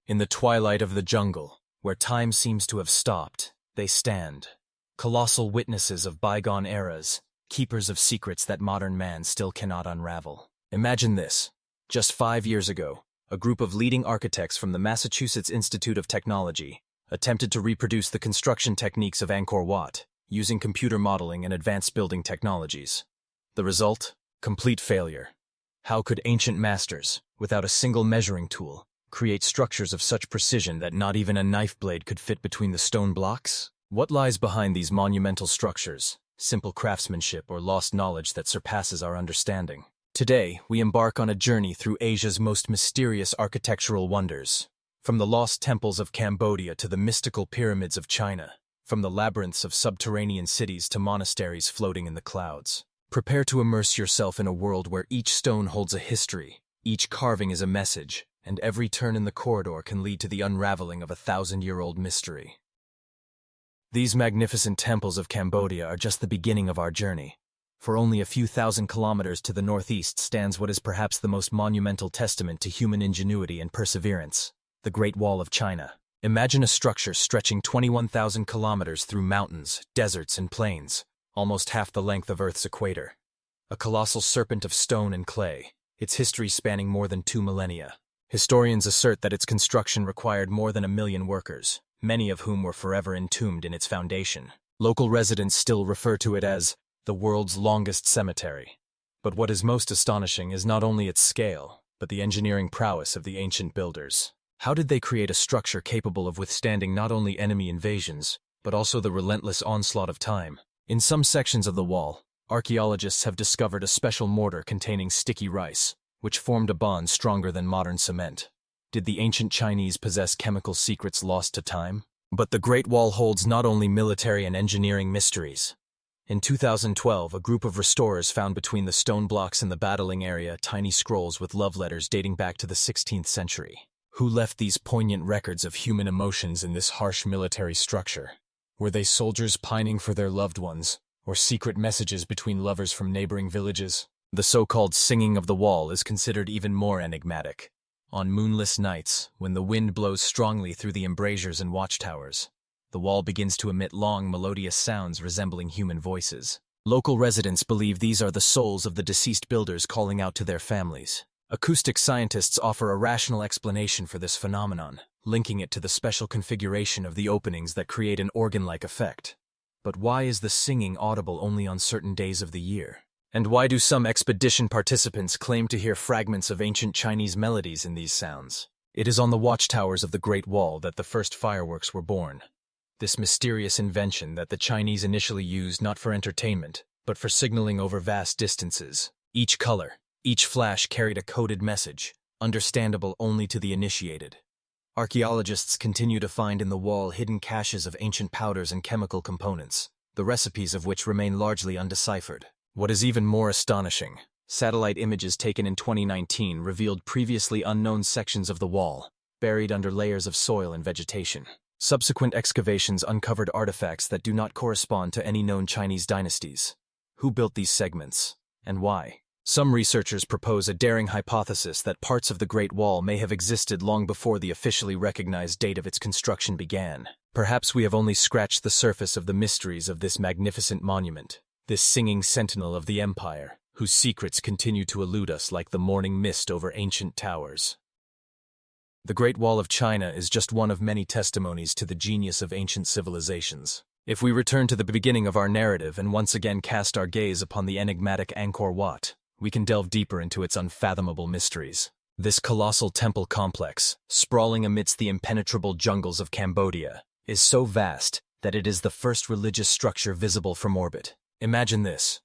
In the twilight of the jungle, where time seems to have stopped, they stand. Colossal witnesses of bygone eras, keepers of secrets that modern man still cannot unravel. Imagine this. Just 5 years ago, a group of leading architects from the Massachusetts Institute of Technology attempted to reproduce the construction techniques of Angkor Wat using computer modeling and advanced building technologies. The result? Complete failure. How could ancient masters, without a single measuring tool, create structures of such precision that not even a knife blade could fit between the stone blocks? What lies behind these monumental structures? Simple craftsmanship or lost knowledge that surpasses our understanding? Today, we embark on a journey through Asia's most mysterious architectural wonders. From the lost temples of Cambodia to the mystical pyramids of China, from the labyrinths of subterranean cities to monasteries floating in the clouds. Prepare to immerse yourself in a world where each stone holds a history, each carving is a message, and every turn in the corridor can lead to the unraveling of a 1,000-year-old mystery. These magnificent temples of Cambodia are just the beginning of our journey. For only a few thousand kilometers to the northeast stands what is perhaps the most monumental testament to human ingenuity and perseverance, the Great Wall of China. Imagine a structure stretching 21,000 kilometers through mountains, deserts, and plains, almost half the length of Earth's equator. A colossal serpent of stone and clay, its history spanning more than 2 millennia. Historians assert that its construction required more than 1 million workers, many of whom were forever entombed in its foundation. Local residents still refer to it as the world's longest cemetery. But what is most astonishing is not only its scale, but the engineering prowess of the ancient builders. How did they create a structure capable of withstanding not only enemy invasions, but also the relentless onslaught of time? In some sections of the wall, archaeologists have discovered a special mortar containing sticky rice, which formed a bond stronger than modern cement. Did the ancient Chinese possess chemical secrets lost to time? But the Great Wall holds not only military and engineering mysteries. In 2012, a group of restorers found between the stone blocks in the battling area tiny scrolls with love letters dating back to the 16th century. Who left these poignant records of human emotions in this harsh military structure? Were they soldiers pining for their loved ones, or secret messages between lovers from neighboring villages? The so-called singing of the wall is considered even more enigmatic. On moonless nights, when the wind blows strongly through the embrasures and watchtowers, the wall begins to emit long, melodious sounds resembling human voices. Local residents believe these are the souls of the deceased builders calling out to their families. Acoustic scientists offer a rational explanation for this phenomenon, linking it to the special configuration of the openings that create an organ-like effect. But why is the singing audible only on certain days of the year? And why do some expedition participants claim to hear fragments of ancient Chinese melodies in these sounds? It is on the watchtowers of the Great Wall that the first fireworks were born. This mysterious invention that the Chinese initially used not for entertainment, but for signaling over vast distances. Each color, each flash carried a coded message, understandable only to the initiated. Archaeologists continue to find in the wall hidden caches of ancient powders and chemical components, the recipes of which remain largely undeciphered. What is even more astonishing, satellite images taken in 2019 revealed previously unknown sections of the wall, buried under layers of soil and vegetation. Subsequent excavations uncovered artifacts that do not correspond to any known Chinese dynasties. Who built these segments, and why? Some researchers propose a daring hypothesis that parts of the Great Wall may have existed long before the officially recognized date of its construction began. Perhaps we have only scratched the surface of the mysteries of this magnificent monument, this singing sentinel of the empire, whose secrets continue to elude us like the morning mist over ancient towers. The Great Wall of China is just one of many testimonies to the genius of ancient civilizations. If we return to the beginning of our narrative and once again cast our gaze upon the enigmatic Angkor Wat, we can delve deeper into its unfathomable mysteries. This colossal temple complex, sprawling amidst the impenetrable jungles of Cambodia, is so vast that it is the first religious structure visible from orbit. Imagine this.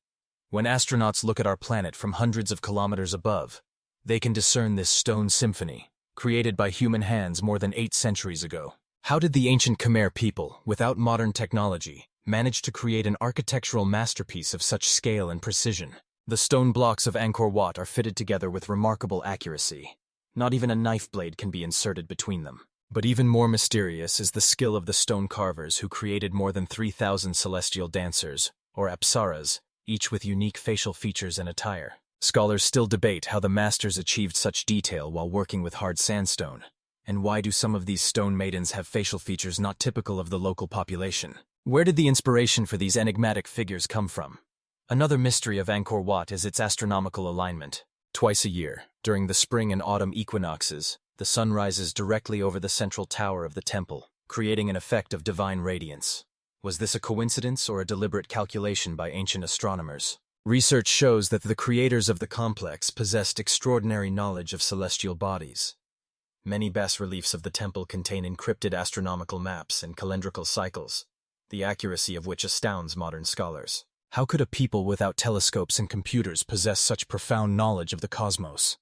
When astronauts look at our planet from hundreds of kilometers above, they can discern this stone symphony, created by human hands more than 8 centuries ago. How did the ancient Khmer people, without modern technology, manage to create an architectural masterpiece of such scale and precision? The stone blocks of Angkor Wat are fitted together with remarkable accuracy. Not even a knife blade can be inserted between them. But even more mysterious is the skill of the stone carvers who created more than 3,000 celestial dancers, or apsaras, each with unique facial features and attire. Scholars still debate how the masters achieved such detail while working with hard sandstone, And why do some of these stone maidens have facial features not typical of the local population? Where did the inspiration for these enigmatic figures come from? Another mystery of Angkor Wat is its astronomical alignment. Twice a year, during the spring and autumn equinoxes, the sun rises directly over the central tower of the temple, creating an effect of divine radiance. Was this a coincidence or a deliberate calculation by ancient astronomers? Research shows that the creators of the complex possessed extraordinary knowledge of celestial bodies. Many bas-reliefs of the temple contain encrypted astronomical maps and calendrical cycles, the accuracy of which astounds modern scholars. How could a people without telescopes and computers possess such profound knowledge of the cosmos?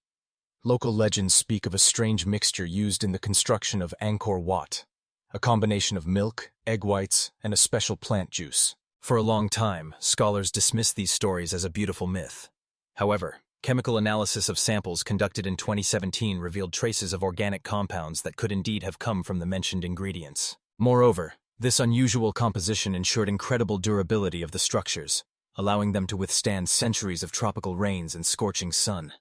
Local legends speak of a strange mixture used in the construction of Angkor Wat, a combination of milk, egg whites, and a special plant juice. For a long time, scholars dismissed these stories as a beautiful myth. However, chemical analysis of samples conducted in 2017 revealed traces of organic compounds that could indeed have come from the mentioned ingredients. Moreover, this unusual composition ensured incredible durability of the structures, allowing them to withstand centuries of tropical rains and scorching sun.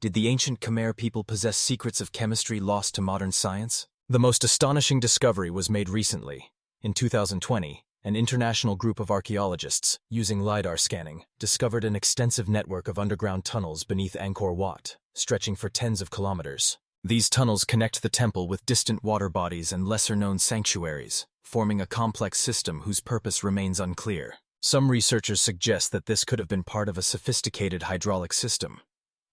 Did the ancient Khmer people possess secrets of chemistry lost to modern science? The most astonishing discovery was made recently. In 2020, an international group of archaeologists, using LiDAR scanning, discovered an extensive network of underground tunnels beneath Angkor Wat, stretching for tens of kilometers. These tunnels connect the temple with distant water bodies and lesser-known sanctuaries, forming a complex system whose purpose remains unclear. Some researchers suggest that this could have been part of a sophisticated hydraulic system,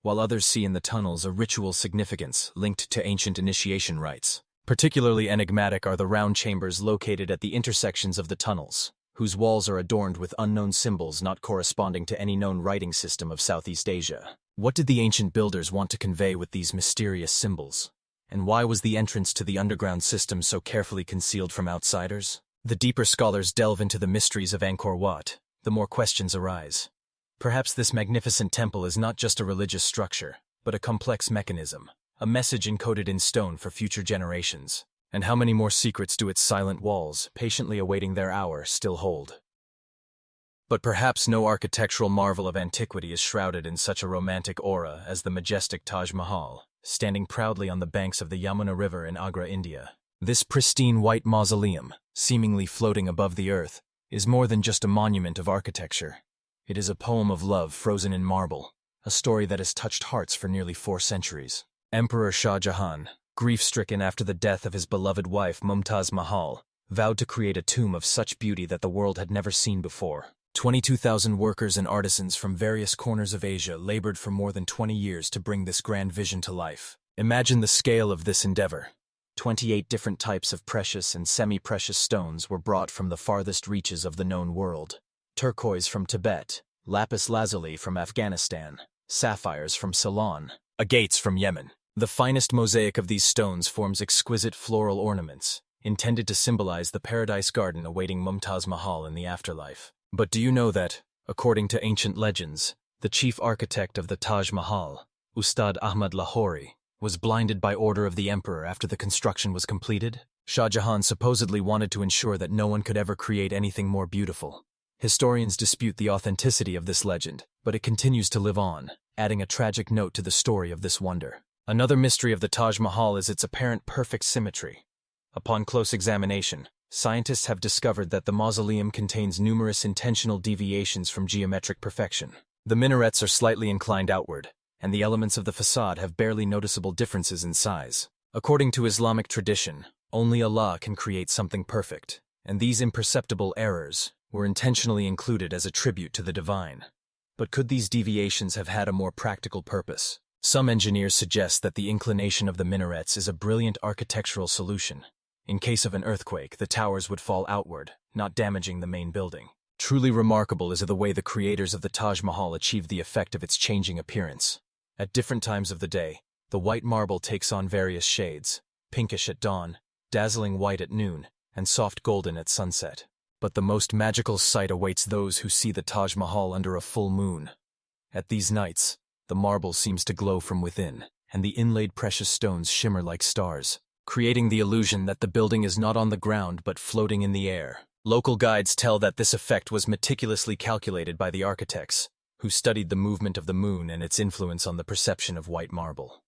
while others see in the tunnels a ritual significance linked to ancient initiation rites. Particularly enigmatic are the round chambers located at the intersections of the tunnels, whose walls are adorned with unknown symbols not corresponding to any known writing system of Southeast Asia. What did the ancient builders want to convey with these mysterious symbols? And why was the entrance to the underground system so carefully concealed from outsiders? The deeper scholars delve into the mysteries of Angkor Wat, the more questions arise. Perhaps this magnificent temple is not just a religious structure, but a complex mechanism, a message encoded in stone for future generations. And how many more secrets do its silent walls, patiently awaiting their hour, still hold? But perhaps no architectural marvel of antiquity is shrouded in such a romantic aura as the majestic Taj Mahal, standing proudly on the banks of the Yamuna River in Agra, India. This pristine white mausoleum, seemingly floating above the earth, is more than just a monument of architecture. It is a poem of love frozen in marble, a story that has touched hearts for nearly 4 centuries. Emperor Shah Jahan, grief-stricken after the death of his beloved wife Mumtaz Mahal, vowed to create a tomb of such beauty that the world had never seen before. 22,000 workers and artisans from various corners of Asia labored for more than 20 years to bring this grand vision to life. Imagine the scale of this endeavor. 28 different types of precious and semi-precious stones were brought from the farthest reaches of the known world. Turquoise from Tibet, lapis lazuli from Afghanistan, sapphires from Ceylon, agates from Yemen. The finest mosaic of these stones forms exquisite floral ornaments, intended to symbolize the paradise garden awaiting Mumtaz Mahal in the afterlife. But do you know that, according to ancient legends, the chief architect of the Taj Mahal, Ustad Ahmad Lahori, was blinded by order of the emperor after the construction was completed? Shah Jahan supposedly wanted to ensure that no one could ever create anything more beautiful. Historians dispute the authenticity of this legend, but it continues to live on, adding a tragic note to the story of this wonder. Another mystery of the Taj Mahal is its apparent perfect symmetry. Upon close examination, scientists have discovered that the mausoleum contains numerous intentional deviations from geometric perfection. The minarets are slightly inclined outward, and the elements of the facade have barely noticeable differences in size. According to Islamic tradition, only Allah can create something perfect, and these imperceptible errors were intentionally included as a tribute to the divine. But could these deviations have had a more practical purpose? Some engineers suggest that the inclination of the minarets is a brilliant architectural solution. In case of an earthquake, the towers would fall outward, not damaging the main building. Truly remarkable is the way the creators of the Taj Mahal achieved the effect of its changing appearance. At different times of the day, the white marble takes on various shades, pinkish at dawn, dazzling white at noon, and soft golden at sunset. But the most magical sight awaits those who see the Taj Mahal under a full moon. At these nights, the marble seems to glow from within, and the inlaid precious stones shimmer like stars, creating the illusion that the building is not on the ground but floating in the air. Local guides tell that this effect was meticulously calculated by the architects, who studied the movement of the moon and its influence on the perception of white marble.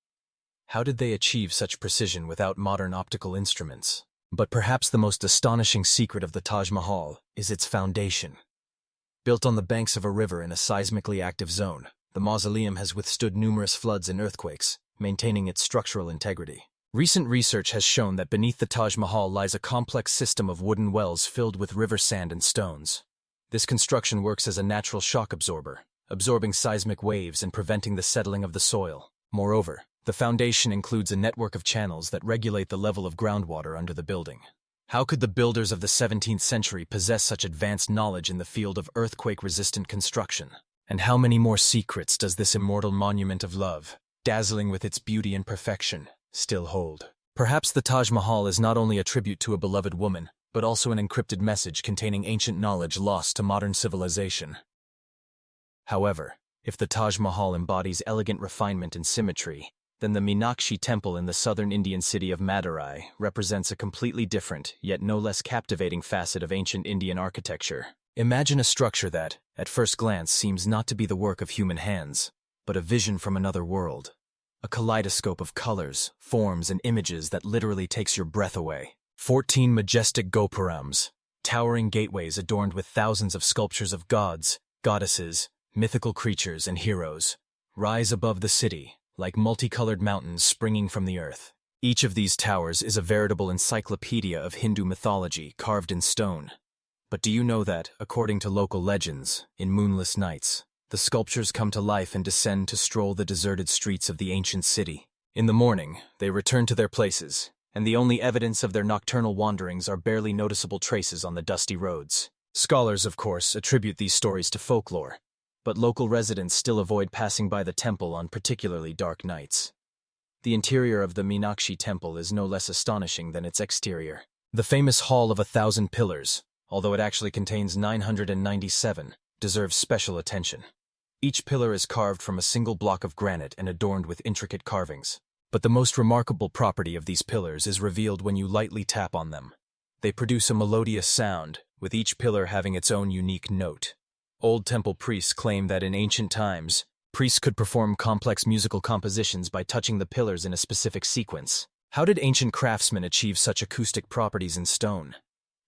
How did they achieve such precision without modern optical instruments? But perhaps the most astonishing secret of the Taj Mahal is its foundation. Built on the banks of a river in a seismically active zone, the mausoleum has withstood numerous floods and earthquakes, maintaining its structural integrity. Recent research has shown that beneath the Taj Mahal lies a complex system of wooden wells filled with river sand and stones. This construction works as a natural shock absorber, absorbing seismic waves and preventing the settling of the soil. Moreover, the foundation includes a network of channels that regulate the level of groundwater under the building. How could the builders of the 17th century possess such advanced knowledge in the field of earthquake-resistant construction? And how many more secrets does this immortal monument of love, dazzling with its beauty and perfection, still hold? Perhaps the Taj Mahal is not only a tribute to a beloved woman, but also an encrypted message containing ancient knowledge lost to modern civilization. However, if the Taj Mahal embodies elegant refinement and symmetry, then the Meenakshi Temple in the southern Indian city of Madurai represents a completely different, yet no less captivating facet of ancient Indian architecture. Imagine a structure that, at first glance, seems not to be the work of human hands, but a vision from another world. A kaleidoscope of colors, forms, and images that literally takes your breath away. 14 majestic gopurams, towering gateways adorned with thousands of sculptures of gods, goddesses, mythical creatures, and heroes, rise above the city, like multicolored mountains springing from the earth. Each of these towers is a veritable encyclopedia of Hindu mythology carved in stone. But do you know that, according to local legends, in moonless nights, the sculptures come to life and descend to stroll the deserted streets of the ancient city? In the morning, they return to their places, and the only evidence of their nocturnal wanderings are barely noticeable traces on the dusty roads. Scholars, of course, attribute these stories to folklore, but local residents still avoid passing by the temple on particularly dark nights. The interior of the Meenakshi Temple is no less astonishing than its exterior. The famous Hall of 1,000 Pillars, although it actually contains 997, deserves special attention. Each pillar is carved from a single block of granite and adorned with intricate carvings. But the most remarkable property of these pillars is revealed when you lightly tap on them. They produce a melodious sound, with each pillar having its own unique note. Old temple priests claim that in ancient times, priests could perform complex musical compositions by touching the pillars in a specific sequence. How did ancient craftsmen achieve such acoustic properties in stone?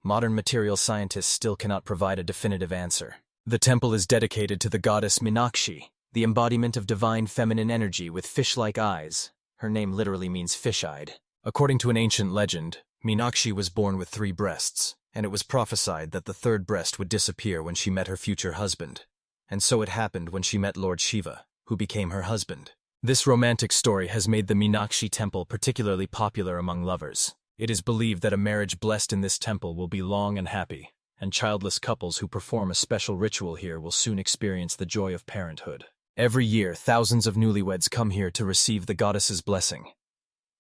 Modern material scientists still cannot provide a definitive answer. The temple is dedicated to the goddess Meenakshi, the embodiment of divine feminine energy with fish-like eyes. Her name literally means fish-eyed. According to an ancient legend, Meenakshi was born with 3 breasts, and it was prophesied that the 3rd breast would disappear when she met her future husband. And so it happened when she met Lord Shiva, who became her husband. This romantic story has made the Meenakshi Temple particularly popular among lovers. It is believed that a marriage blessed in this temple will be long and happy, and childless couples who perform a special ritual here will soon experience the joy of parenthood. Every year, thousands of newlyweds come here to receive the goddess's blessing.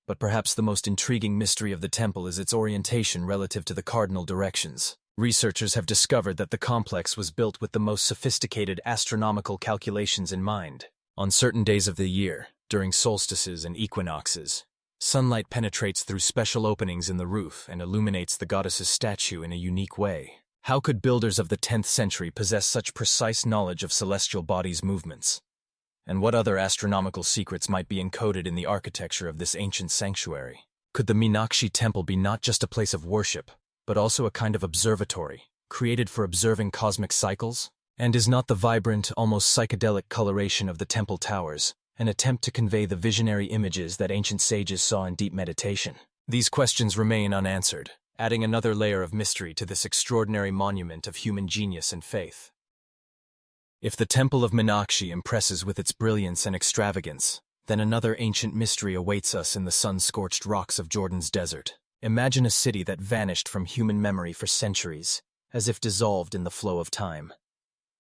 But perhaps the most intriguing mystery of the temple is its orientation relative to the cardinal directions. Researchers have discovered that the complex was built with the most sophisticated astronomical calculations in mind. On certain days of the year, during solstices and equinoxes, sunlight penetrates through special openings in the roof and illuminates the goddess's statue in a unique way. How could builders of the 10th century possess such precise knowledge of celestial bodies' movements? And what other astronomical secrets might be encoded in the architecture of this ancient sanctuary? Could the Meenakshi Temple be not just a place of worship, but also a kind of observatory, created for observing cosmic cycles? And is not the vibrant, almost psychedelic coloration of the temple towers an attempt to convey the visionary images that ancient sages saw in deep meditation? These questions remain unanswered, adding another layer of mystery to this extraordinary monument of human genius and faith. If the Temple of Meenakshi impresses with its brilliance and extravagance, then another ancient mystery awaits us in the sun-scorched rocks of Jordan's desert. Imagine a city that vanished from human memory for centuries, as if dissolved in the flow of time.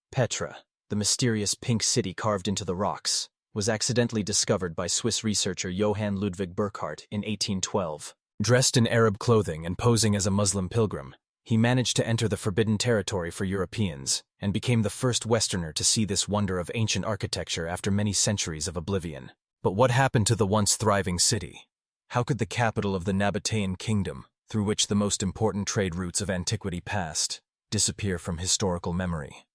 Petra, the mysterious pink city carved into the rocks, was accidentally discovered by Swiss researcher Johann Ludwig Burckhardt in 1812. Dressed in Arab clothing and posing as a Muslim pilgrim, he managed to enter the forbidden territory for Europeans, and became the first Westerner to see this wonder of ancient architecture after many centuries of oblivion. But what happened to the once thriving city? How could the capital of the Nabatean kingdom, through which the most important trade routes of antiquity passed, disappear from historical memory?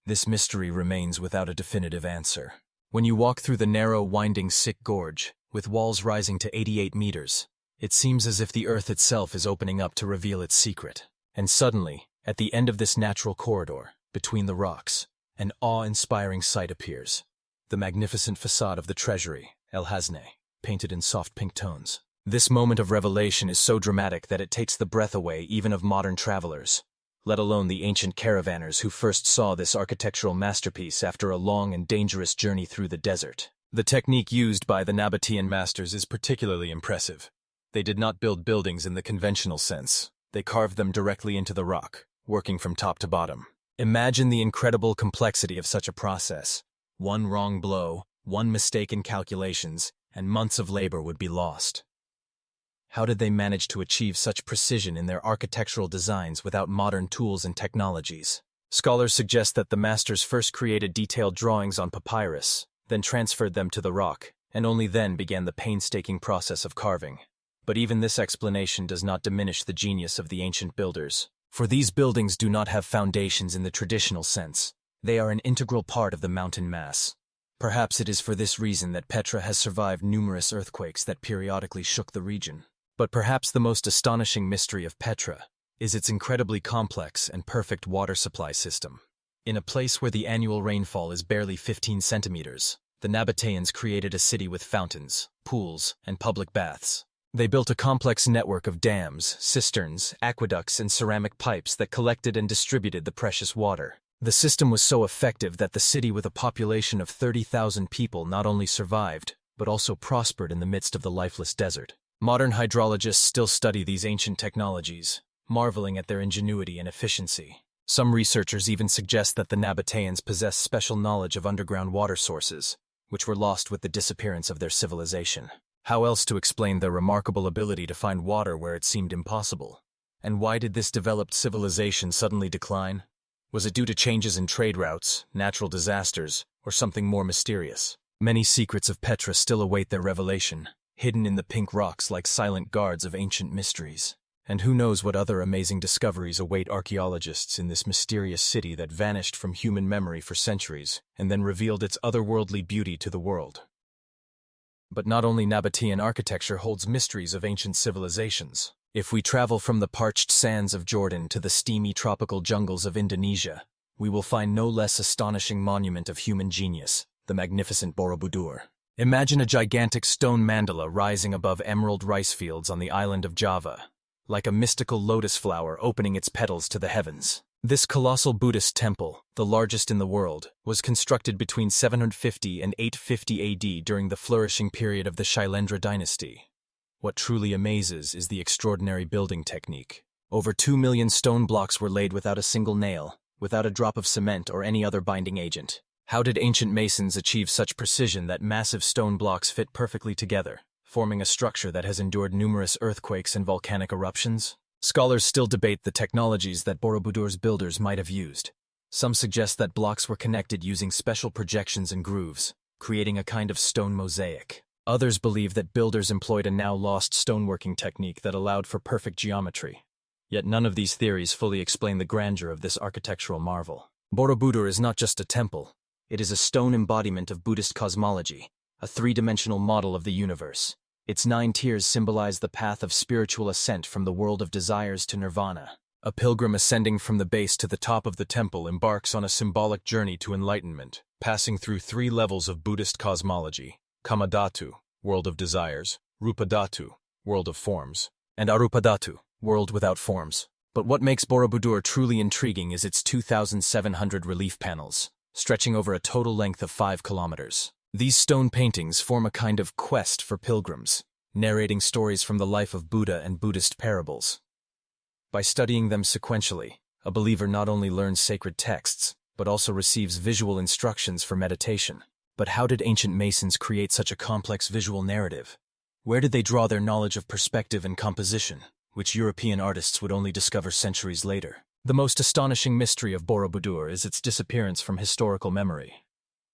This mystery remains without a definitive answer. When you walk through the narrow, winding Sick Gorge, with walls rising to 88 meters, it seems as if the earth itself is opening up to reveal its secret. And suddenly, at the end of this natural corridor, between the rocks, an awe-inspiring sight appears. The magnificent facade of the treasury, El Hasne, painted in soft pink tones. This moment of revelation is so dramatic that it takes the breath away even of modern travelers, let alone the ancient caravanners who first saw this architectural masterpiece after a long and dangerous journey through the desert. The technique used by the Nabatean masters is particularly impressive. They did not build buildings in the conventional sense. They carved them directly into the rock, working from top to bottom. Imagine the incredible complexity of such a process. One wrong blow, one mistake in calculations, and months of labor would be lost. How did they manage to achieve such precision in their architectural designs without modern tools and technologies? Scholars suggest that the masters first created detailed drawings on papyrus, then transferred them to the rock, and only then began the painstaking process of carving. But even this explanation does not diminish the genius of the ancient builders. For these buildings do not have foundations in the traditional sense. They are an integral part of the mountain mass. Perhaps it is for this reason that Petra has survived numerous earthquakes that periodically shook the region. But perhaps the most astonishing mystery of Petra is its incredibly complex and perfect water supply system. In a place where the annual rainfall is barely 15 centimeters, the Nabateans created a city with fountains, pools, and public baths. They built a complex network of dams, cisterns, aqueducts, and ceramic pipes that collected and distributed the precious water. The system was so effective that the city with a population of 30,000 people not only survived, but also prospered in the midst of the lifeless desert. Modern hydrologists still study these ancient technologies, marveling at their ingenuity and efficiency. Some researchers even suggest that the Nabateans possess special knowledge of underground water sources, which were lost with the disappearance of their civilization. How else to explain their remarkable ability to find water where it seemed impossible? And why did this developed civilization suddenly decline? Was it due to changes in trade routes, natural disasters, or something more mysterious? Many secrets of Petra still await their revelation, hidden in the pink rocks like silent guards of ancient mysteries. And who knows what other amazing discoveries await archaeologists in this mysterious city that vanished from human memory for centuries and then revealed its otherworldly beauty to the world. But not only Nabatean architecture holds mysteries of ancient civilizations. If we travel from the parched sands of Jordan to the steamy tropical jungles of Indonesia, we will find no less astonishing monument of human genius, the magnificent Borobudur. Imagine a gigantic stone mandala rising above emerald rice fields on the island of Java, like a mystical lotus flower opening its petals to the heavens. This colossal Buddhist temple, the largest in the world, was constructed between 750 and 850 AD during the flourishing period of the Shailendra dynasty. What truly amazes is the extraordinary building technique. Over 2 million stone blocks were laid without a single nail, without a drop of cement or any other binding agent. How did ancient masons achieve such precision that massive stone blocks fit perfectly together, forming a structure that has endured numerous earthquakes and volcanic eruptions? Scholars still debate the technologies that Borobudur's builders might have used. Some suggest that blocks were connected using special projections and grooves, creating a kind of stone mosaic. Others believe that builders employed a now-lost stoneworking technique that allowed for perfect geometry. Yet none of these theories fully explain the grandeur of this architectural marvel. Borobudur is not just a temple. It is a stone embodiment of Buddhist cosmology, a three-dimensional model of the universe. Its 9 tiers symbolize the path of spiritual ascent from the world of desires to nirvana. A pilgrim ascending from the base to the top of the temple embarks on a symbolic journey to enlightenment, passing through 3 levels of Buddhist cosmology: Kamadhatu, world of desires; Rupadhatu, world of forms; and Arupadhatu, world without forms. But what makes Borobudur truly intriguing is its 2,700 relief panels, stretching over a total length of 5 kilometers. These stone paintings form a kind of quest for pilgrims, narrating stories from the life of Buddha and Buddhist parables. By studying them sequentially, a believer not only learns sacred texts, but also receives visual instructions for meditation. But how did ancient masons create such a complex visual narrative? Where did they draw their knowledge of perspective and composition, which European artists would only discover centuries later? The most astonishing mystery of Borobudur is its disappearance from historical memory.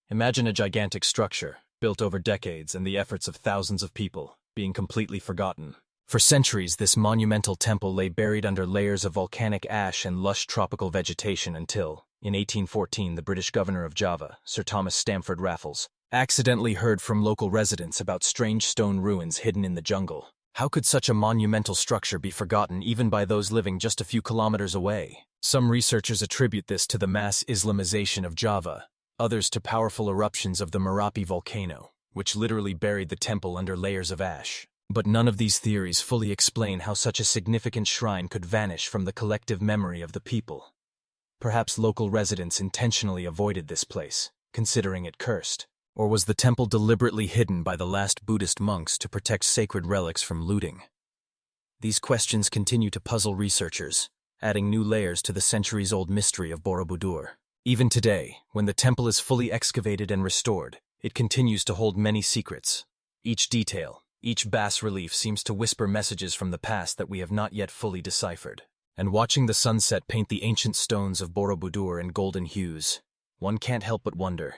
Imagine a gigantic structure, built over decades and the efforts of thousands of people, being completely forgotten. For centuries, this monumental temple lay buried under layers of volcanic ash and lush tropical vegetation until, in 1814, the British governor of Java, Sir Thomas Stamford Raffles, accidentally heard from local residents about strange stone ruins hidden in the jungle. How could such a monumental structure be forgotten even by those living just a few kilometers away? Some researchers attribute this to the mass Islamization of Java, others to powerful eruptions of the Merapi volcano, which literally buried the temple under layers of ash. But none of these theories fully explain how such a significant shrine could vanish from the collective memory of the people. Perhaps local residents intentionally avoided this place, considering it cursed. Or was the temple deliberately hidden by the last Buddhist monks to protect sacred relics from looting? These questions continue to puzzle researchers, adding new layers to the centuries-old mystery of Borobudur. Even today, when the temple is fully excavated and restored, it continues to hold many secrets. Each detail, each bas-relief seems to whisper messages from the past that we have not yet fully deciphered. And watching the sunset paint the ancient stones of Borobudur in golden hues, one can't help but wonder,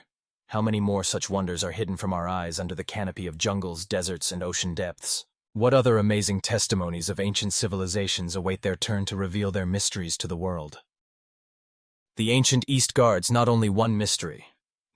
how many more such wonders are hidden from our eyes under the canopy of jungles, deserts, and ocean depths? What other amazing testimonies of ancient civilizations await their turn to reveal their mysteries to the world? The ancient East guards not only one mystery.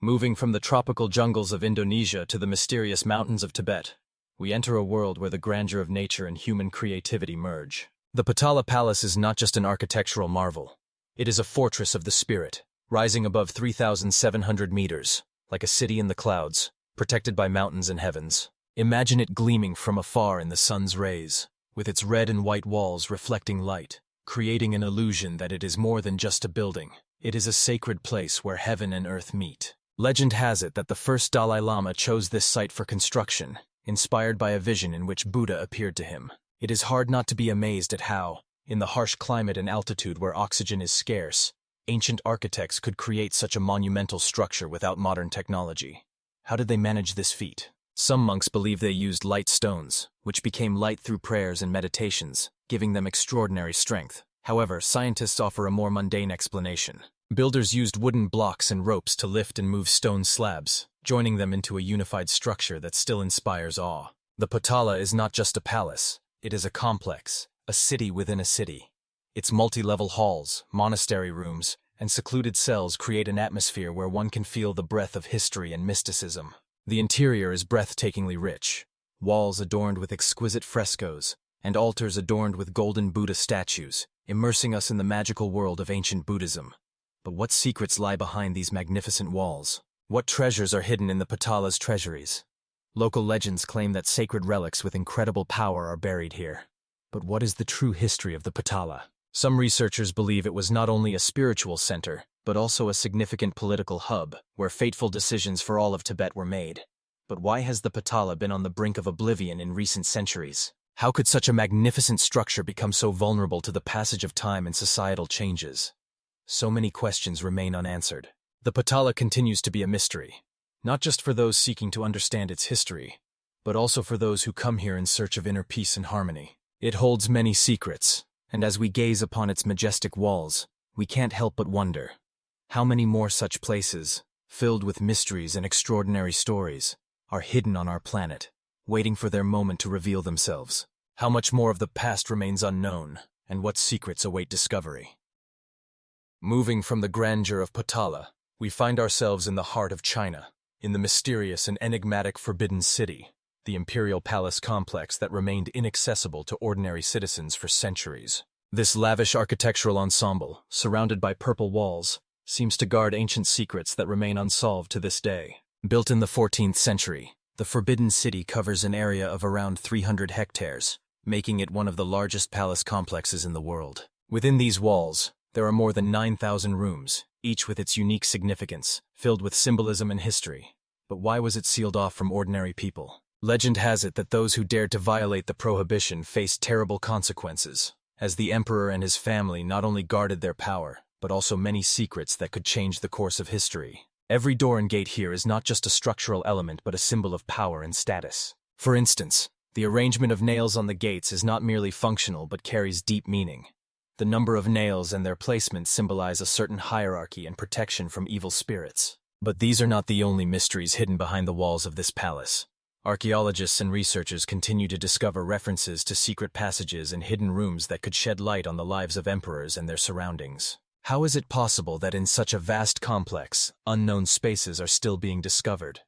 Moving from the tropical jungles of Indonesia to the mysterious mountains of Tibet, we enter a world where the grandeur of nature and human creativity merge. The Potala Palace is not just an architectural marvel. It is a fortress of the spirit, rising above 3,700 meters, like a city in the clouds, protected by mountains and heavens. Imagine it gleaming from afar in the sun's rays, with its red and white walls reflecting light, creating an illusion that it is more than just a building. It is a sacred place where heaven and earth meet. Legend has it that the first Dalai Lama chose this site for construction, inspired by a vision in which Buddha appeared to him. It is hard not to be amazed at how, in the harsh climate and altitude where oxygen is scarce, ancient architects could create such a monumental structure without modern technology. How did they manage this feat? Some monks believe they used light stones, which became light through prayers and meditations, giving them extraordinary strength. However, scientists offer a more mundane explanation. Builders used wooden blocks and ropes to lift and move stone slabs, joining them into a unified structure that still inspires awe. The Potala is not just a palace. It is a complex, a city within a city. Its multi-level halls, monastery rooms, and secluded cells create an atmosphere where one can feel the breath of history and mysticism. The interior is breathtakingly rich, walls adorned with exquisite frescoes, and altars adorned with golden Buddha statues, immersing us in the magical world of ancient Buddhism. But what secrets lie behind these magnificent walls? What treasures are hidden in the Potala's treasuries? Local legends claim that sacred relics with incredible power are buried here. But what is the true history of the Potala? Some researchers believe it was not only a spiritual center, but also a significant political hub, where fateful decisions for all of Tibet were made. But why has the Potala been on the brink of oblivion in recent centuries? How could such a magnificent structure become so vulnerable to the passage of time and societal changes? So many questions remain unanswered. The Potala continues to be a mystery, not just for those seeking to understand its history, but also for those who come here in search of inner peace and harmony. It holds many secrets, and as we gaze upon its majestic walls, we can't help but wonder, how many more such places, filled with mysteries and extraordinary stories, are hidden on our planet, waiting for their moment to reveal themselves? How much more of the past remains unknown, and what secrets await discovery? Moving from the grandeur of Potala, we find ourselves in the heart of China, in the mysterious and enigmatic Forbidden City, the imperial palace complex that remained inaccessible to ordinary citizens for centuries. This lavish architectural ensemble, surrounded by purple walls, seems to guard ancient secrets that remain unsolved to this day. Built in the 14th century, the Forbidden City covers an area of around 300 hectares, making it one of the largest palace complexes in the world. Within these walls, there are more than 9,000 rooms, each with its unique significance, filled with symbolism and history. But why was it sealed off from ordinary people? Legend has it that those who dared to violate the prohibition faced terrible consequences, as the emperor and his family not only guarded their power, but also many secrets that could change the course of history. Every door and gate here is not just a structural element but a symbol of power and status. For instance, the arrangement of nails on the gates is not merely functional but carries deep meaning. The number of nails and their placement symbolize a certain hierarchy and protection from evil spirits. But these are not the only mysteries hidden behind the walls of this palace. Archaeologists and researchers continue to discover references to secret passages and hidden rooms that could shed light on the lives of emperors and their surroundings. How is it possible that in such a vast complex, unknown spaces are still being discovered?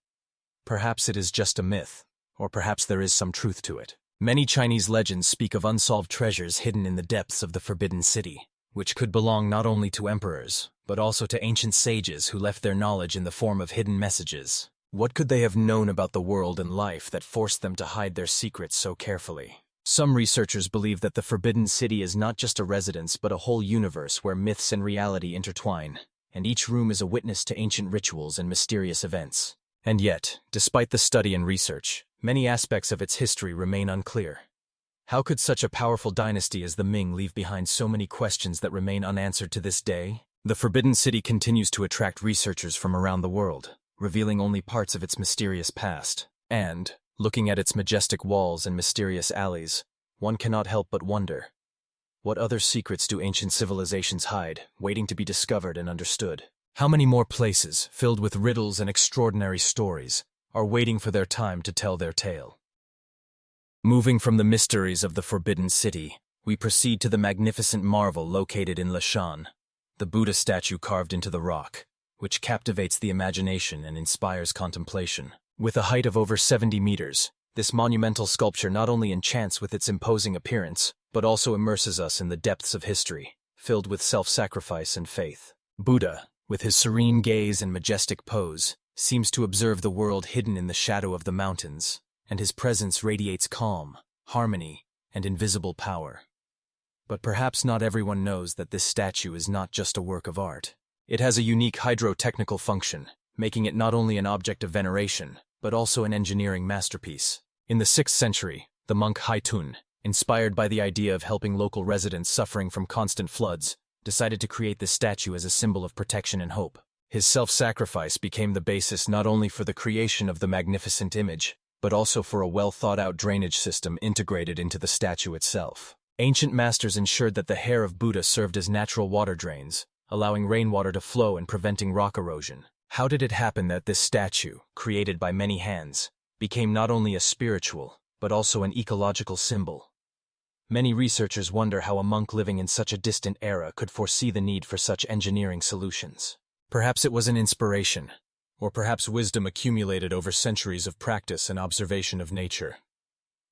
Perhaps it is just a myth, or perhaps there is some truth to it. Many Chinese legends speak of unsolved treasures hidden in the depths of the Forbidden City, which could belong not only to emperors, but also to ancient sages who left their knowledge in the form of hidden messages. What could they have known about the world and life that forced them to hide their secrets so carefully? Some researchers believe that the Forbidden City is not just a residence but a whole universe where myths and reality intertwine, and each room is a witness to ancient rituals and mysterious events. And yet, despite the study and research, many aspects of its history remain unclear. How could such a powerful dynasty as the Ming leave behind so many questions that remain unanswered to this day? The Forbidden City continues to attract researchers from around the world, revealing only parts of its mysterious past. And, looking at its majestic walls and mysterious alleys, one cannot help but wonder, what other secrets do ancient civilizations hide, waiting to be discovered and understood? How many more places, filled with riddles and extraordinary stories, are waiting for their time to tell their tale? Moving from the mysteries of the Forbidden City, we proceed to the magnificent marvel located in Leshan, the Buddha statue carved into the rock, which captivates the imagination and inspires contemplation. With a height of over 70 meters, this monumental sculpture not only enchants with its imposing appearance, but also immerses us in the depths of history, filled with self-sacrifice and faith. Buddha, with his serene gaze and majestic pose, seems to observe the world hidden in the shadow of the mountains, and his presence radiates calm, harmony, and invisible power. But perhaps not everyone knows that this statue is not just a work of art. It has a unique hydro-technical function, making it not only an object of veneration, but also an engineering masterpiece. In the 6th century, the monk Haitun, inspired by the idea of helping local residents suffering from constant floods, decided to create this statue as a symbol of protection and hope. His self-sacrifice became the basis not only for the creation of the magnificent image, but also for a well-thought-out drainage system integrated into the statue itself. Ancient masters ensured that the hair of Buddha served as natural water drains, allowing rainwater to flow and preventing rock erosion. How did it happen that this statue, created by many hands, became not only a spiritual, but also an ecological symbol? Many researchers wonder how a monk living in such a distant era could foresee the need for such engineering solutions. Perhaps it was an inspiration, or perhaps wisdom accumulated over centuries of practice and observation of nature.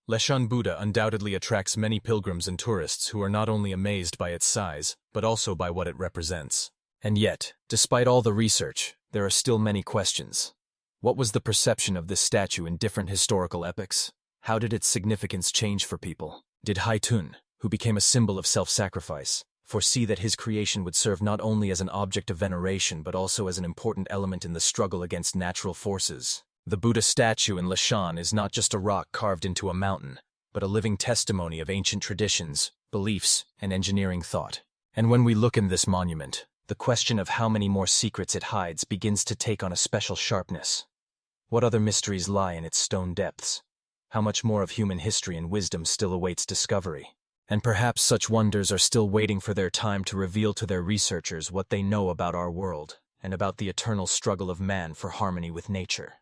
Leshan Buddha undoubtedly attracts many pilgrims and tourists who are not only amazed by its size, but also by what it represents. And yet, despite all the research, there are still many questions. What was the perception of this statue in different historical epochs? How did its significance change for people? Did Haitun, who became a symbol of self-sacrifice, foresee that his creation would serve not only as an object of veneration but also as an important element in the struggle against natural forces? The Buddha statue in Leshan is not just a rock carved into a mountain, but a living testimony of ancient traditions, beliefs, and engineering thought. And when we look in this monument, the question of how many more secrets it hides begins to take on a special sharpness. What other mysteries lie in its stone depths? How much more of human history and wisdom still awaits discovery? And perhaps such wonders are still waiting for their time to reveal to their researchers what they know about our world and about the eternal struggle of man for harmony with nature.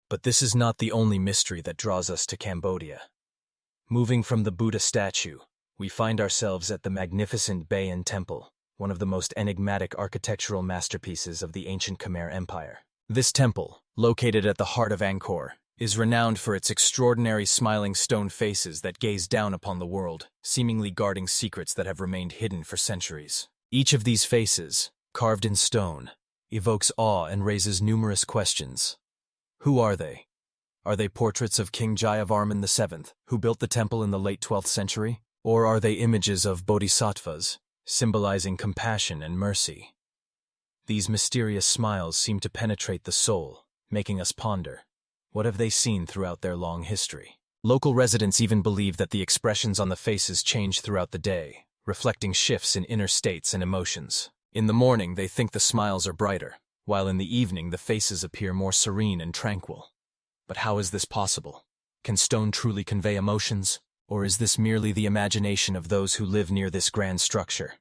But this is not the only mystery that draws us to Cambodia. Moving from the Buddha statue, we find ourselves at the magnificent Bayon Temple, one of the most enigmatic architectural masterpieces of the ancient Khmer Empire. This temple, located at the heart of Angkor, is renowned for its extraordinary smiling stone faces that gaze down upon the world, seemingly guarding secrets that have remained hidden for centuries. Each of these faces, carved in stone, evokes awe and raises numerous questions. Who are they? Are they portraits of King Jayavarman VII, who built the temple in the late 12th century? Or are they images of bodhisattvas, symbolizing compassion and mercy? These mysterious smiles seem to penetrate the soul, making us ponder. What have they seen throughout their long history? Local residents even believe that the expressions on the faces change throughout the day, reflecting shifts in inner states and emotions. In the morning, they think the smiles are brighter, while in the evening the faces appear more serene and tranquil. But how is this possible? Can stone truly convey emotions? Or is this merely the imagination of those who live near this grand structure?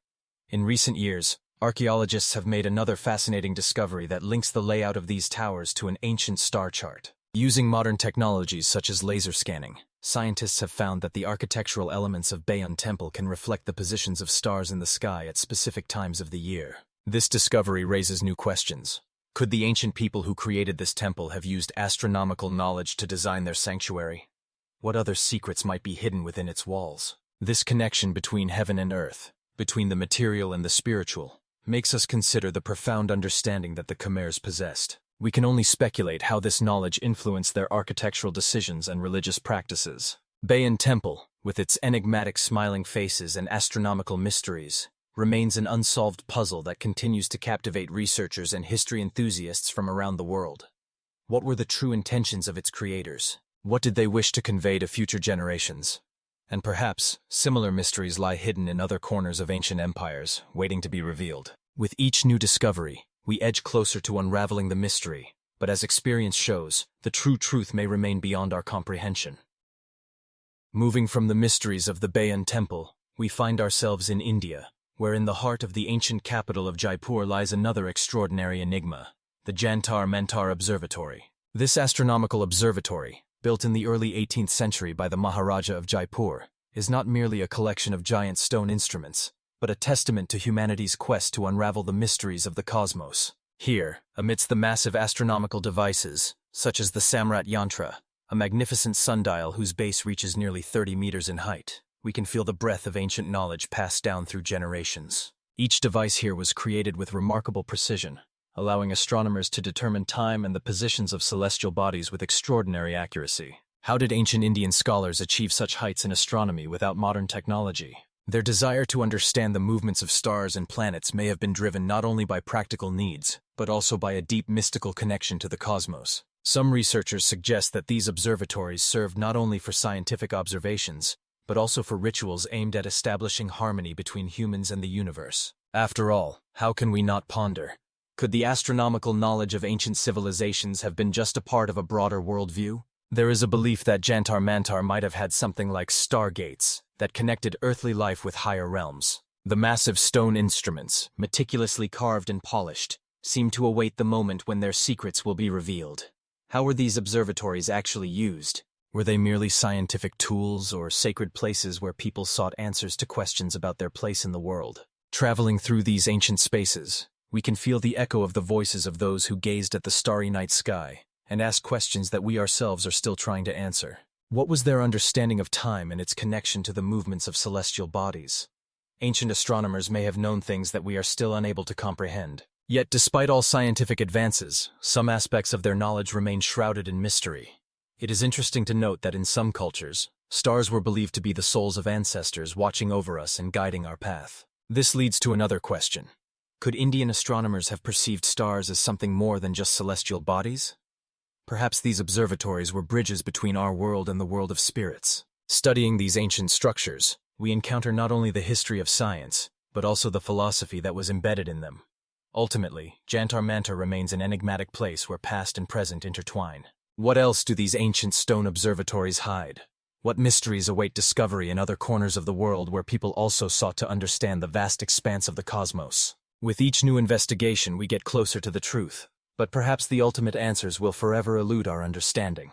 In recent years, archaeologists have made another fascinating discovery that links the layout of these towers to an ancient star chart. Using modern technologies such as laser scanning, scientists have found that the architectural elements of Bayon Temple can reflect the positions of stars in the sky at specific times of the year. This discovery raises new questions. Could the ancient people who created this temple have used astronomical knowledge to design their sanctuary? What other secrets might be hidden within its walls? This connection between heaven and earth, between the material and the spiritual, makes us consider the profound understanding that the Khmers possessed. We can only speculate how this knowledge influenced their architectural decisions and religious practices. Bayon Temple, with its enigmatic smiling faces and astronomical mysteries, remains an unsolved puzzle that continues to captivate researchers and history enthusiasts from around the world. What were the true intentions of its creators? What did they wish to convey to future generations? And perhaps, similar mysteries lie hidden in other corners of ancient empires, waiting to be revealed. With each new discovery, we edge closer to unraveling the mystery, but as experience shows, the true truth may remain beyond our comprehension. Moving from the mysteries of the Bayon Temple, we find ourselves in India, where in the heart of the ancient capital of Jaipur lies another extraordinary enigma, the Jantar Mantar Observatory. This astronomical observatory, built in the early 18th century by the Maharaja of Jaipur, is not merely a collection of giant stone instruments, but a testament to humanity's quest to unravel the mysteries of the cosmos. Here, amidst the massive astronomical devices, such as the Samrat Yantra, a magnificent sundial whose base reaches nearly 30 meters in height, we can feel the breath of ancient knowledge passed down through generations. Each device here was created with remarkable precision, allowing astronomers to determine time and the positions of celestial bodies with extraordinary accuracy. How did ancient Indian scholars achieve such heights in astronomy without modern technology? Their desire to understand the movements of stars and planets may have been driven not only by practical needs, but also by a deep mystical connection to the cosmos. Some researchers suggest that these observatories served not only for scientific observations, but also for rituals aimed at establishing harmony between humans and the universe. After all, how can we not ponder? Could the astronomical knowledge of ancient civilizations have been just a part of a broader worldview? There is a belief that Jantar Mantar might have had something like stargates that connected earthly life with higher realms. The massive stone instruments, meticulously carved and polished, seem to await the moment when their secrets will be revealed. How were these observatories actually used? Were they merely scientific tools or sacred places where people sought answers to questions about their place in the world? Traveling through these ancient spaces, we can feel the echo of the voices of those who gazed at the starry night sky and asked questions that we ourselves are still trying to answer. What was their understanding of time and its connection to the movements of celestial bodies? Ancient astronomers may have known things that we are still unable to comprehend. Yet, despite all scientific advances, some aspects of their knowledge remain shrouded in mystery. It is interesting to note that in some cultures, stars were believed to be the souls of ancestors watching over us and guiding our path. This leads to another question. Could Indian astronomers have perceived stars as something more than just celestial bodies? Perhaps these observatories were bridges between our world and the world of spirits. Studying these ancient structures, we encounter not only the history of science, but also the philosophy that was embedded in them. Ultimately, Jantar Mantar remains an enigmatic place where past and present intertwine. What else do these ancient stone observatories hide? What mysteries await discovery in other corners of the world where people also sought to understand the vast expanse of the cosmos? With each new investigation, we get closer to the truth, but perhaps the ultimate answers will forever elude our understanding.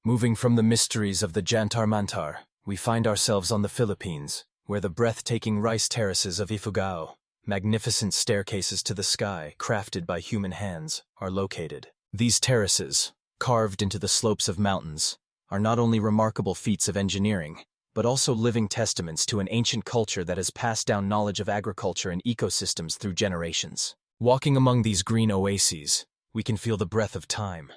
Moving from the mysteries of the Jantar Mantar, we find ourselves on the Philippines, where the breathtaking rice terraces of Ifugao, magnificent staircases to the sky crafted by human hands, are located. These terraces, carved into the slopes of mountains, are not only remarkable feats of engineering, but also living testaments to an ancient culture that has passed down knowledge of agriculture and ecosystems through generations. Walking among these green oases, we can feel the breath of time,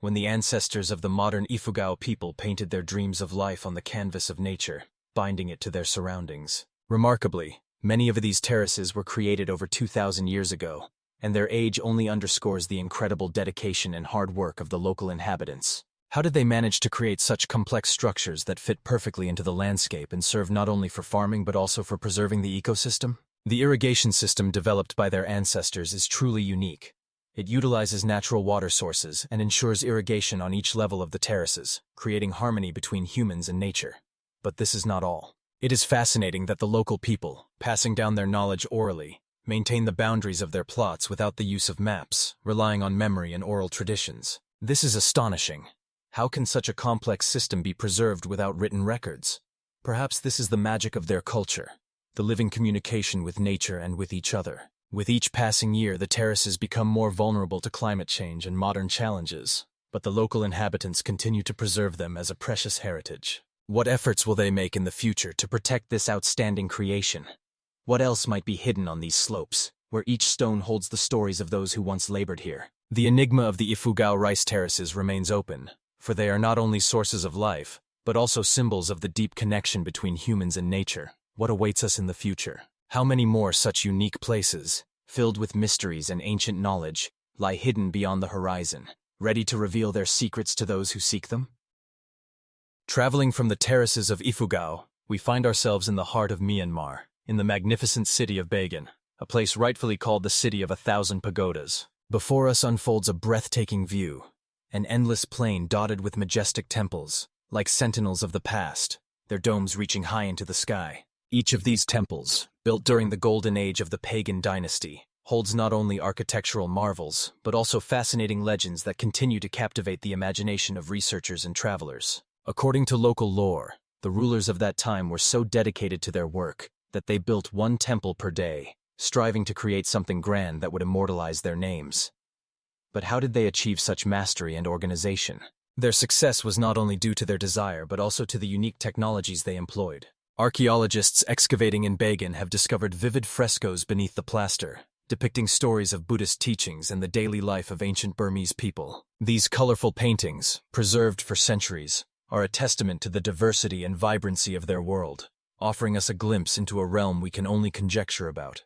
when the ancestors of the modern Ifugao people painted their dreams of life on the canvas of nature, binding it to their surroundings. Remarkably, many of these terraces were created over 2,000 years ago, and their age only underscores the incredible dedication and hard work of the local inhabitants. How did they manage to create such complex structures that fit perfectly into the landscape and serve not only for farming but also for preserving the ecosystem? The irrigation system developed by their ancestors is truly unique. It utilizes natural water sources and ensures irrigation on each level of the terraces, creating harmony between humans and nature. But this is not all. It is fascinating that the local people, passing down their knowledge orally, maintain the boundaries of their plots without the use of maps, relying on memory and oral traditions. This is astonishing. How can such a complex system be preserved without written records? Perhaps this is the magic of their culture, the living communication with nature and with each other. With each passing year, the terraces become more vulnerable to climate change and modern challenges, but the local inhabitants continue to preserve them as a precious heritage. What efforts will they make in the future to protect this outstanding creation? What else might be hidden on these slopes, where each stone holds the stories of those who once labored here? The enigma of the Ifugao rice terraces remains open, for they are not only sources of life, but also symbols of the deep connection between humans and nature. What awaits us in the future? How many more such unique places, filled with mysteries and ancient knowledge, lie hidden beyond the horizon, ready to reveal their secrets to those who seek them? Traveling from the terraces of Ifugao, we find ourselves in the heart of Myanmar, in the magnificent city of Bagan, a place rightfully called the City of 1,000 Pagodas. Before us unfolds a breathtaking view, an endless plain dotted with majestic temples, like sentinels of the past, their domes reaching high into the sky. Each of these temples, built during the golden age of the pagan dynasty, holds not only architectural marvels, but also fascinating legends that continue to captivate the imagination of researchers and travelers. According to local lore, the rulers of that time were so dedicated to their work that they built one temple per day, striving to create something grand that would immortalize their names. But how did they achieve such mastery and organization? Their success was not only due to their desire, but also to the unique technologies they employed. Archaeologists excavating in Bagan have discovered vivid frescoes beneath the plaster, depicting stories of Buddhist teachings and the daily life of ancient Burmese people. These colorful paintings, preserved for centuries, are a testament to the diversity and vibrancy of their world, offering us a glimpse into a realm we can only conjecture about.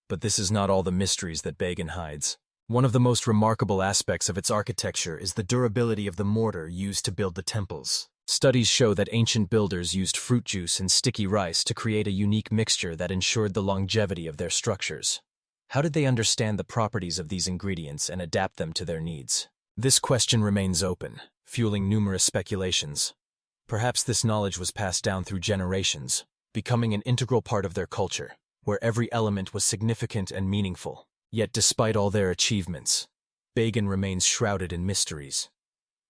But this is not all the mysteries that Bagan hides. One of the most remarkable aspects of its architecture is the durability of the mortar used to build the temples. Studies show that ancient builders used fruit juice and sticky rice to create a unique mixture that ensured the longevity of their structures. How did they understand the properties of these ingredients and adapt them to their needs? This question remains open, fueling numerous speculations. Perhaps this knowledge was passed down through generations, becoming an integral part of their culture, where every element was significant and meaningful. Yet despite all their achievements, Bagan remains shrouded in mysteries.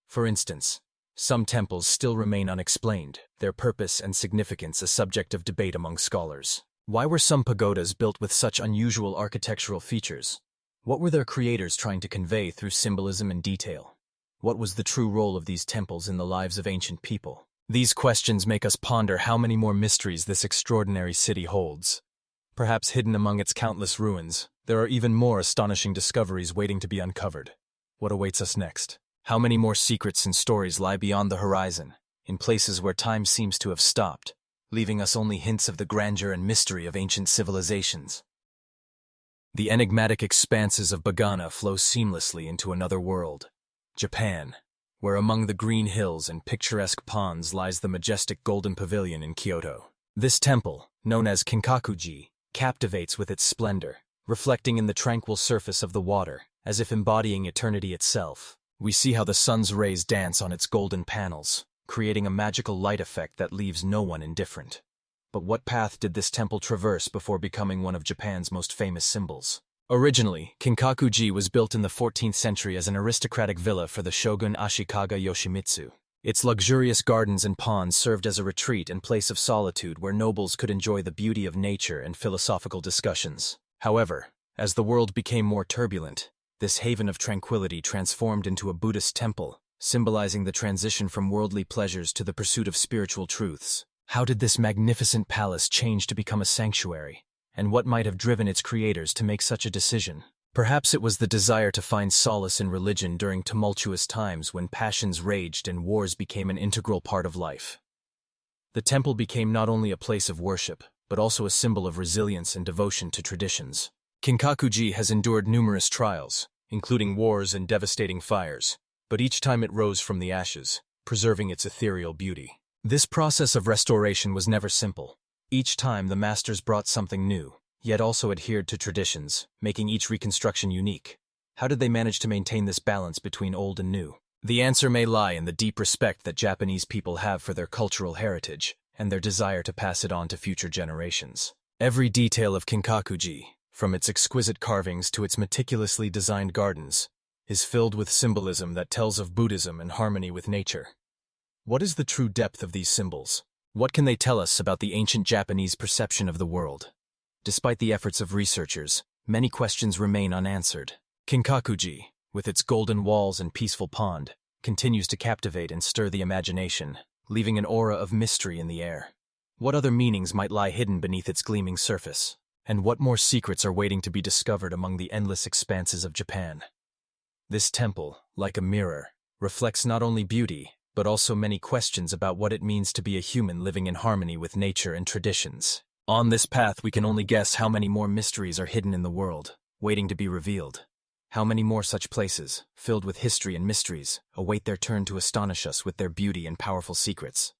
For instance, some temples still remain unexplained, their purpose and significance a subject of debate among scholars. Why were some pagodas built with such unusual architectural features? What were their creators trying to convey through symbolism and detail? What was the true role of these temples in the lives of ancient people? These questions make us ponder how many more mysteries this extraordinary city holds. Perhaps hidden among its countless ruins, there are even more astonishing discoveries waiting to be uncovered. What awaits us next? How many more secrets and stories lie beyond the horizon, in places where time seems to have stopped, leaving us only hints of the grandeur and mystery of ancient civilizations? The enigmatic expanses of Bagana flow seamlessly into another world, Japan, where among the green hills and picturesque ponds lies the majestic Golden Pavilion in Kyoto. This temple, known as Kinkakuji, captivates with its splendor, reflecting in the tranquil surface of the water, as if embodying eternity itself. We see how the sun's rays dance on its golden panels, creating a magical light effect that leaves no one indifferent. But what path did this temple traverse before becoming one of Japan's most famous symbols? Originally, Kinkakuji was built in the 14th century as an aristocratic villa for the shogun Ashikaga Yoshimitsu. Its luxurious gardens and ponds served as a retreat and place of solitude where nobles could enjoy the beauty of nature and philosophical discussions. However, as the world became more turbulent, this haven of tranquility transformed into a Buddhist temple, symbolizing the transition from worldly pleasures to the pursuit of spiritual truths. How did this magnificent palace change to become a sanctuary? And what might have driven its creators to make such a decision? Perhaps it was the desire to find solace in religion during tumultuous times when passions raged and wars became an integral part of life. The temple became not only a place of worship, but also a symbol of resilience and devotion to traditions. Kinkakuji has endured numerous trials, including wars and devastating fires, but each time it rose from the ashes, preserving its ethereal beauty. This process of restoration was never simple. Each time the masters brought something new, yet also adhered to traditions, making each reconstruction unique. How did they manage to maintain this balance between old and new? The answer may lie in the deep respect that Japanese people have for their cultural heritage, and their desire to pass it on to future generations. Every detail of Kinkakuji, from its exquisite carvings to its meticulously designed gardens, is filled with symbolism that tells of Buddhism and harmony with nature. What is the true depth of these symbols? What can they tell us about the ancient Japanese perception of the world? Despite the efforts of researchers, many questions remain unanswered. Kinkakuji, with its golden walls and peaceful pond, continues to captivate and stir the imagination, leaving an aura of mystery in the air. What other meanings might lie hidden beneath its gleaming surface? And what more secrets are waiting to be discovered among the endless expanses of Japan? This temple, like a mirror, reflects not only beauty, but also many questions about what it means to be a human living in harmony with nature and traditions. On this path, we can only guess how many more mysteries are hidden in the world, waiting to be revealed. How many more such places, filled with history and mysteries, await their turn to astonish us with their beauty and powerful secrets?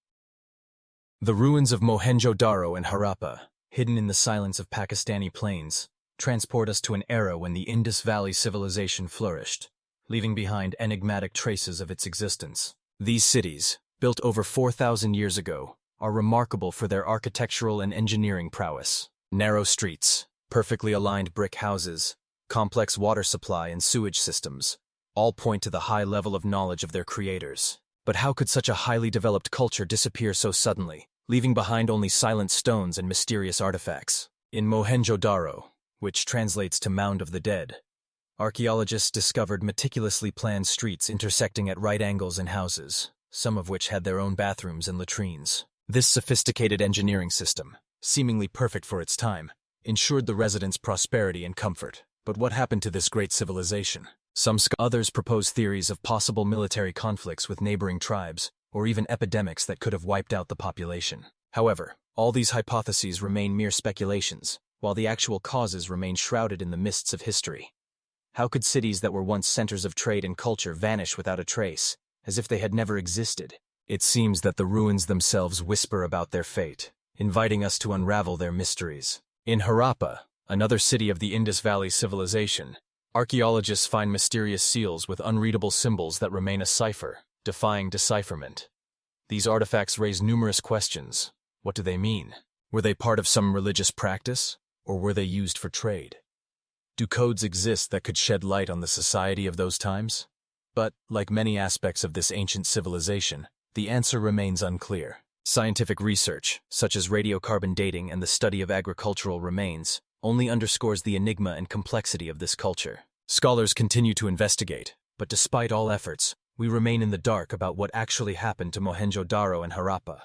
The ruins of Mohenjo-Daro and Harappa, hidden in the silence of Pakistani plains, transport us to an era when the Indus Valley civilization flourished, leaving behind enigmatic traces of its existence. These cities, built over 4,000 years ago, are remarkable for their architectural and engineering prowess. Narrow streets, perfectly aligned brick houses, complex water supply and sewage systems, all point to the high level of knowledge of their creators. But how could such a highly developed culture disappear so suddenly, leaving behind only silent stones and mysterious artifacts? In Mohenjo-Daro, which translates to Mound of the Dead, archaeologists discovered meticulously planned streets intersecting at right angles and houses, some of which had their own bathrooms and latrines. This sophisticated engineering system, seemingly perfect for its time, ensured the residents' prosperity and comfort. But what happened to this great civilization? Others propose theories of possible military conflicts with neighboring tribes, or even epidemics that could have wiped out the population. However, all these hypotheses remain mere speculations, while the actual causes remain shrouded in the mists of history. How could cities that were once centers of trade and culture vanish without a trace, as if they had never existed? It seems that the ruins themselves whisper about their fate, inviting us to unravel their mysteries. In Harappa, another city of the Indus Valley civilization, archaeologists find mysterious seals with unreadable symbols that remain a cipher, defying decipherment. These artifacts raise numerous questions. What do they mean? Were they part of some religious practice, or were they used for trade? Do codes exist that could shed light on the society of those times? But, like many aspects of this ancient civilization, the answer remains unclear. Scientific research, such as radiocarbon dating and the study of agricultural remains, only underscores the enigma and complexity of this culture. Scholars continue to investigate, but despite all efforts, we remain in the dark about what actually happened to Mohenjo-Daro and Harappa.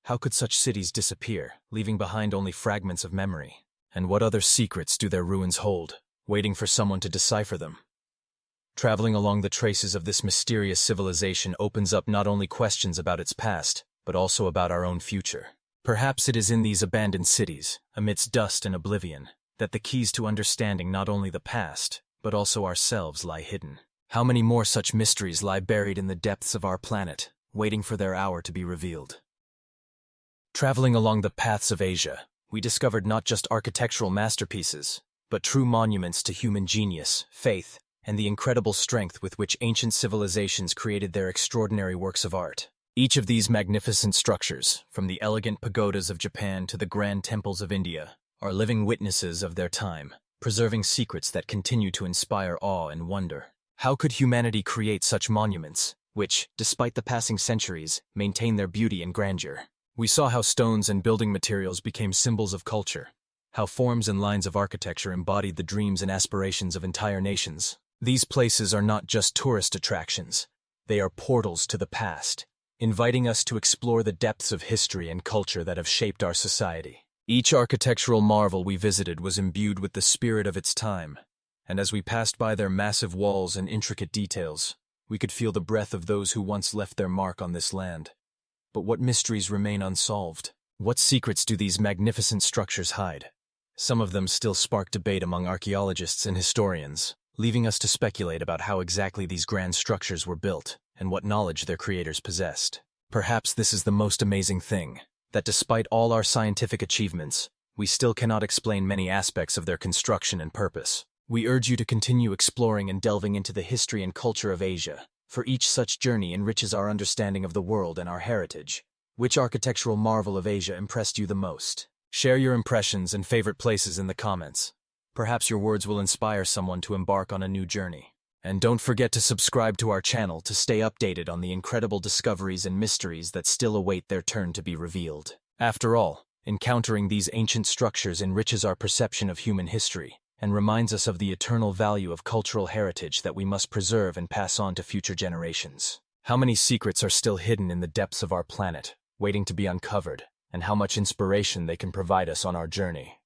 How could such cities disappear, leaving behind only fragments of memory? And what other secrets do their ruins hold, waiting for someone to decipher them? Traveling along the traces of this mysterious civilization opens up not only questions about its past, but also about our own future. Perhaps it is in these abandoned cities, amidst dust and oblivion, that the keys to understanding not only the past, but also ourselves lie hidden. How many more such mysteries lie buried in the depths of our planet, waiting for their hour to be revealed? Traveling along the paths of Asia, we discovered not just architectural masterpieces, but true monuments to human genius, faith, and the incredible strength with which ancient civilizations created their extraordinary works of art. Each of these magnificent structures, from the elegant pagodas of Japan to the grand temples of India, are living witnesses of their time, preserving secrets that continue to inspire awe and wonder. How could humanity create such monuments, which, despite the passing centuries, maintain their beauty and grandeur? We saw how stones and building materials became symbols of culture, how forms and lines of architecture embodied the dreams and aspirations of entire nations. These places are not just tourist attractions, they are portals to the past, inviting us to explore the depths of history and culture that have shaped our society. Each architectural marvel we visited was imbued with the spirit of its time, and as we passed by their massive walls and intricate details, we could feel the breath of those who once left their mark on this land. But what mysteries remain unsolved? What secrets do these magnificent structures hide? Some of them still spark debate among archaeologists and historians, leaving us to speculate about how exactly these grand structures were built and what knowledge their creators possessed. Perhaps this is the most amazing thing, that despite all our scientific achievements, we still cannot explain many aspects of their construction and purpose. We urge you to continue exploring and delving into the history and culture of Asia, for each such journey enriches our understanding of the world and our heritage. Which architectural marvel of Asia impressed you the most? Share your impressions and favorite places in the comments. Perhaps your words will inspire someone to embark on a new journey. And don't forget to subscribe to our channel to stay updated on the incredible discoveries and mysteries that still await their turn to be revealed. After all, encountering these ancient structures enriches our perception of human history and reminds us of the eternal value of cultural heritage that we must preserve and pass on to future generations. How many secrets are still hidden in the depths of our planet, waiting to be uncovered, and how much inspiration they can provide us on our journey.